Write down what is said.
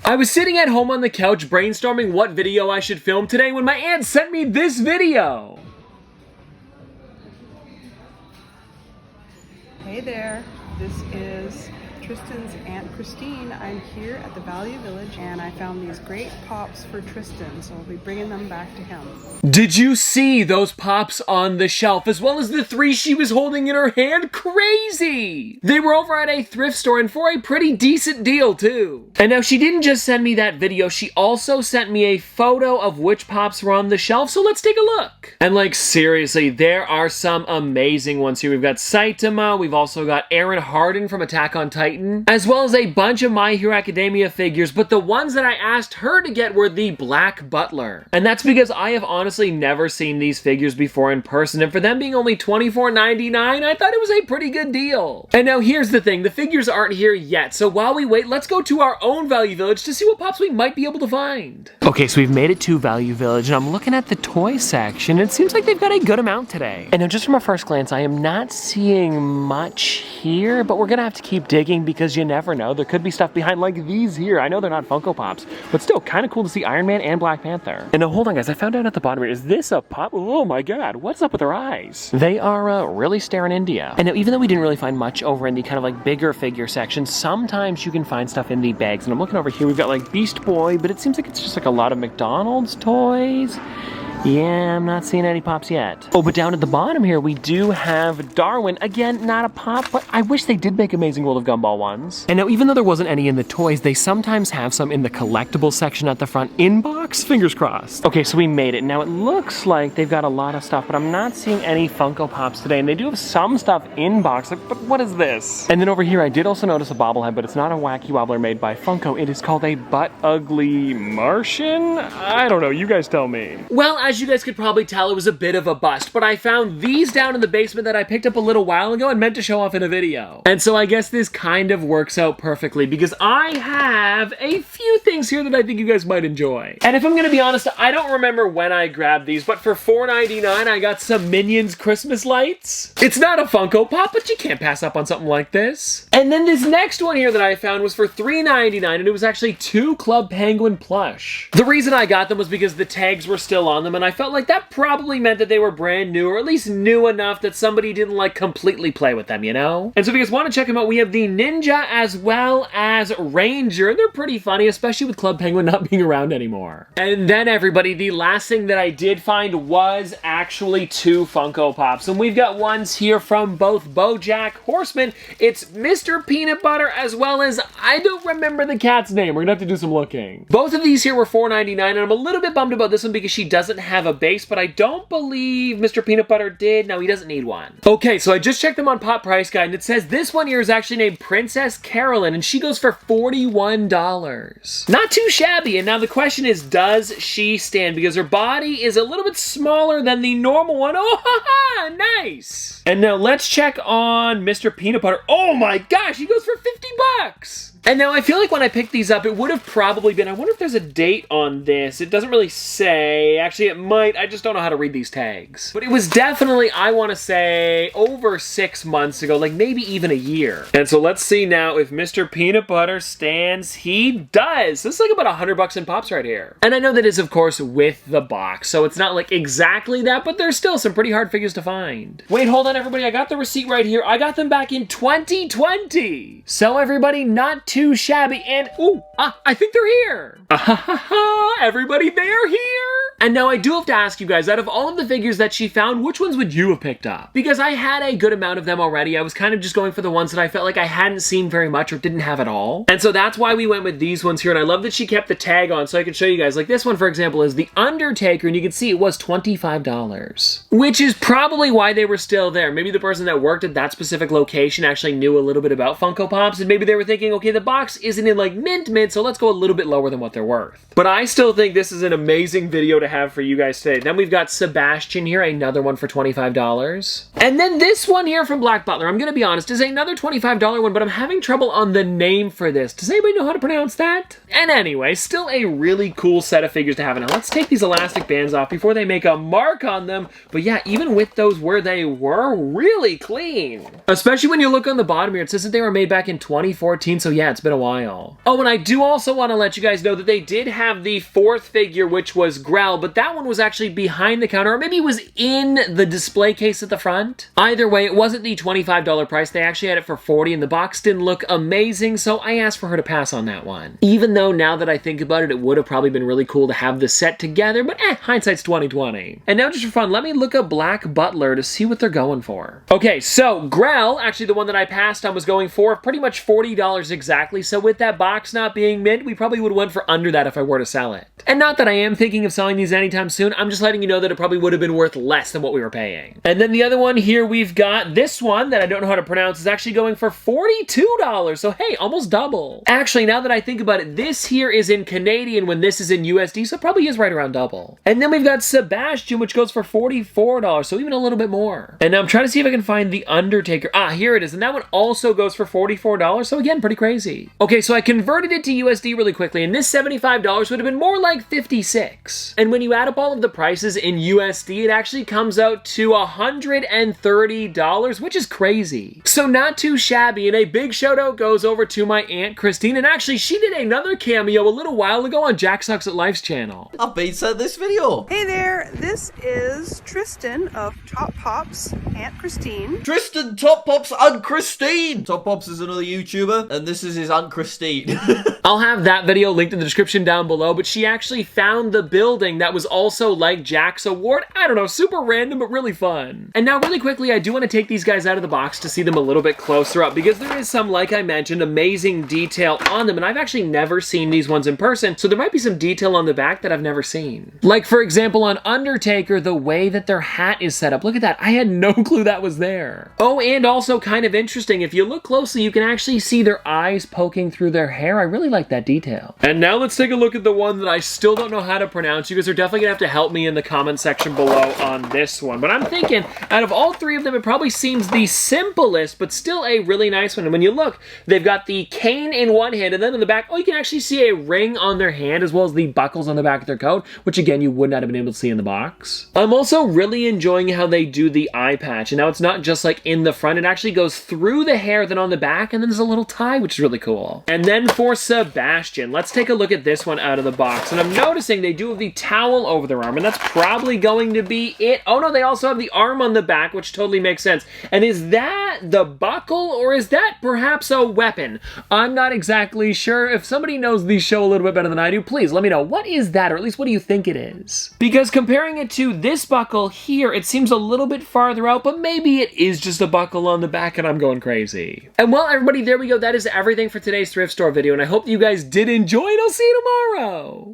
I was sitting at home on the couch brainstorming what video I should film today when my aunt sent me this video. Hey there, this is Tristan's Aunt Christine. I'm here at the Value Village and I found these great pops for Tristan, so I'll be bringing them back to him. Did you see those pops on the shelf, as well as the 3 she was holding in her hand? Crazy! They were over at a thrift store and for a pretty decent deal too. And now she didn't just send me that video, she also sent me a photo of which pops were on the shelf, so let's take a look. And like seriously, there are some amazing ones here. We've got Saitama, we've also got Aaron Harden from Attack on Titan, as well as a bunch of My Hero Academia figures, but the ones that I asked her to get were the Black Butler. And that's because I have honestly never seen these figures before in person, and for them being only $24.99, I thought it was a pretty good deal. And now here's the thing, the figures aren't here yet, so while we wait, let's go to our own Value Village to see what pops we might be able to find. Okay, so we've made it to Value Village, and I'm looking at the toy section. It seems like they've got a good amount today. And now just from a first glance, I am not seeing much here, but we're gonna have to keep digging because you never know. There could be stuff behind like these here. I know they're not Funko Pops, but still kind of cool to see Iron Man and Black Panther. And now hold on guys, I found out at the bottom here, is this a pop? Oh my god, what's up with their eyes? They are really staring India. And now even though we didn't really find much over in the kind of like bigger figure section, sometimes you can find stuff in the bags. And I'm looking over here, we've got like Beast Boy, but it seems like it's just like a lot of McDonald's toys. Yeah, I'm not seeing any pops yet. Oh, but down at the bottom here, we do have Darwin. Again, not a pop, but I wish they did make Amazing World of Gumball ones. And now, even though there wasn't any in the toys, they sometimes have some in the collectibles section at the front. In box? Fingers crossed. Okay, so we made it. Now, it looks like they've got a lot of stuff, but I'm not seeing any Funko Pops today. And they do have some stuff in box, like, but what is this? And then over here, I did also notice a bobblehead, but it's not a wacky wobbler made by Funko. It is called a Butt Ugly Martian? I don't know, you guys tell me. Well, as you guys could probably tell, it was a bit of a bust, but I found these down in the basement that I picked up a little while ago and meant to show off in a video. And so I guess this kind of works out perfectly because I have a few things here that I think you guys might enjoy. And if I'm gonna be honest, I don't remember when I grabbed these, but for $4.99 I got some Minions Christmas lights. It's not a Funko Pop, but you can't pass up on something like this. And then this next one here that I found was for $3.99 and it was actually 2 Club Penguin plush. The reason I got them was because the tags were still on them and I felt like that probably meant that they were brand new, or at least new enough that somebody didn't like completely play with them, you know? And so if you guys want to check them out, we have the Ninja as well as Ranger, and they're pretty funny, especially with Club Penguin not being around anymore. And then everybody, the last thing that I did find was actually 2 Funko Pops, and we've got ones here from both BoJack Horseman. It's Mr. Peanut Butter as well as, I don't remember the cat's name, we're gonna have to do some looking. Both of these here were $4.99, and I'm a little bit bummed about this one because she doesn't have a base, but I don't believe Mr. Peanut Butter did. No, he doesn't need one. Okay, so I just checked them on Pop Price Guide, and it says this one here is actually named Princess Carolyn, and she goes for $41. Not too shabby, and now the question is, does she stand? Because her body is a little bit smaller than the normal one. Oh, ha, nice! And now let's check on Mr. Peanut Butter. Oh my gosh, he goes for $50! And now I feel like when I picked these up, it would have probably been, I wonder if there's a date on this. It doesn't really say. Actually, it might. I just don't know how to read these tags. But it was definitely, I want to say, over 6 months ago, like maybe even a year. And so let's see now if Mr. Peanut Butter stands. He does. This is like about $100 in pops right here. And I know that is, of course, with the box. So it's not like exactly that, but there's still some pretty hard figures to find. Wait, hold on, everybody. I got the receipt right here. I got them back in 2020. So everybody, not too shabby, and I think they're here. Everybody, they're here. And now I do have to ask you guys, out of all of the figures that she found, which ones would you have picked up? Because I had a good amount of them already. I was kind of just going for the ones that I felt like I hadn't seen very much or didn't have at all. And so that's why we went with these ones here. And I love that she kept the tag on so I can show you guys. Like this one, for example, is The Undertaker, and you can see it was $25. Which is probably why they were still there. Maybe the person that worked at that specific location actually knew a little bit about Funko Pops, and maybe they were thinking, okay, the box isn't in like mint, so let's go a little bit lower than what they're worth. But I still think this is an amazing video to to have for you guys today. Then we've got Sebastian here, another one for $25. And then this one here from Black Butler, I'm going to be honest, is another $25 one, but I'm having trouble on the name for this. Does anybody know how to pronounce that? And anyway, still a really cool set of figures to have. Now let's take these elastic bands off before they make a mark on them. But yeah, even with those where they were, really clean. Especially when you look on the bottom here, it says that they were made back in 2014, so yeah, it's been a while. Oh, and I do also want to let you guys know that they did have the fourth figure, which was Grell, but that one was actually behind the counter, or maybe it was in the display case at the front. Either way, it wasn't the $25 price. They actually had it for $40, and the box didn't look amazing, so I asked for her to pass on that one. Even though now that I think about it, it would have probably been really cool to have the set together, but hindsight's 2020. And now just for fun, let me look up Black Butler to see what they're going for. Okay, so Grell, actually the one that I passed on, was going for pretty much $40 exactly, so with that box not being mint, we probably would have went for under that if I were to sell it. And not that I am thinking of selling these anytime soon, I'm just letting you know that it probably would have been worth less than what we were paying. And then the other one here, we've got this one that I don't know how to pronounce, is actually going for $42, so hey, almost double. Actually, now that I think about it, this here is in Canadian when this is in USD, so it probably is right around double. And then we've got Sebastian, which goes for $44, so even a little bit more. And now I'm trying to see if I can find the Undertaker. Ah, here it is, and that one also goes for $44, so again, pretty crazy. Okay, so I converted it to USD really quickly, and this $75 would have been more like $56. And when you add up all of the prices in USD, it actually comes out to $130, which is crazy. So not too shabby, and a big shout out goes over to my Aunt Christine, and actually she did another cameo a little while ago on Jack Sucks at Life's channel. I've been sent this video. Hey there, this is Tristan of Top Pops, Aunt Christine. Tristan, Top Pops, and Christine. Top Pops is another YouTuber, and this is his Aunt Christine. I'll have that video linked in the description down below, but she actually found the building that was also like Jack's award. I don't know, super random, but really fun. And now really quickly, I do want to take these guys out of the box to see them a little bit closer up, because there is some, like I mentioned, amazing detail on them, and I've actually never seen these ones in person, so there might be some detail on the back that I've never seen. Like, for example, on Undertaker, the way that their hat is set up. Look at that. I had no clue that was there. Oh, and also kind of interesting, if you look closely, you can actually see their eyes poking through their hair. I really like that detail. And now let's take a look at the one that I still don't know how to pronounce. You guys are definitely gonna have to help me in the comment section below on this one. But I'm thinking, out of all three of them, it probably seems the simplest, but still a really nice one. And when you look, they've got the cane in one hand, and then on the back, oh, you can actually see a ring on their hand, as well as the buckles on the back of their coat, which again, you would not have been able to see in the box. I'm also really enjoying how they do the eye patch. And now it's not just like in the front, it actually goes through the hair, then on the back, and then there's a little tie, which is really cool. And then for Sebastian, let's take a look at this one out of the box. And I'm noticing they do have the towel over their arm, and that's probably going to be it. Oh no, they also have the arm on the back, which totally makes sense. And is that the buckle, or is that perhaps a weapon? I'm not exactly sure. If somebody knows the show a little bit better than I do, please let me know. What is that, or at least what do you think it is? Because comparing it to this buckle here, it seems a little bit farther out, but maybe it is just a buckle on the back and I'm going crazy. And well, everybody, there we go. That is everything for today's thrift store video, and I hope you guys did enjoy, and I'll see you tomorrow.